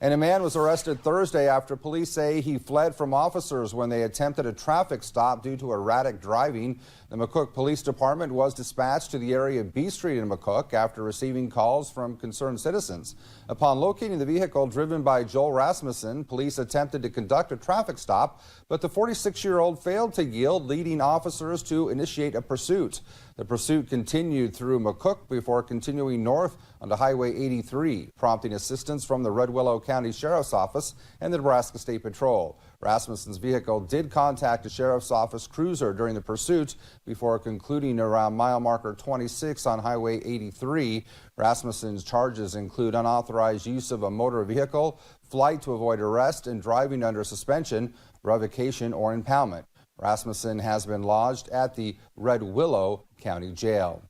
And a man was arrested Thursday after police say he fled from officers when they attempted a traffic stop due to erratic driving. The McCook Police Department was dispatched to the area of B Street in McCook after receiving calls from concerned citizens. Upon locating the vehicle driven by Joel Rasmussen, police attempted to conduct a traffic stop, but the 46-year-old failed to yield, leading officers to initiate a pursuit. The pursuit continued through McCook before continuing north onto Highway 83, prompting assistance from the Red Willow County Sheriff's Office and the Nebraska State Patrol. Rasmussen's vehicle did contact a Sheriff's Office cruiser during the pursuit before concluding around mile marker 26 on Highway 83. Rasmussen's charges include unauthorized use of a motor vehicle, flight to avoid arrest, and driving under suspension, revocation, or impoundment. Rasmussen has been lodged at the Red Willow County Jail.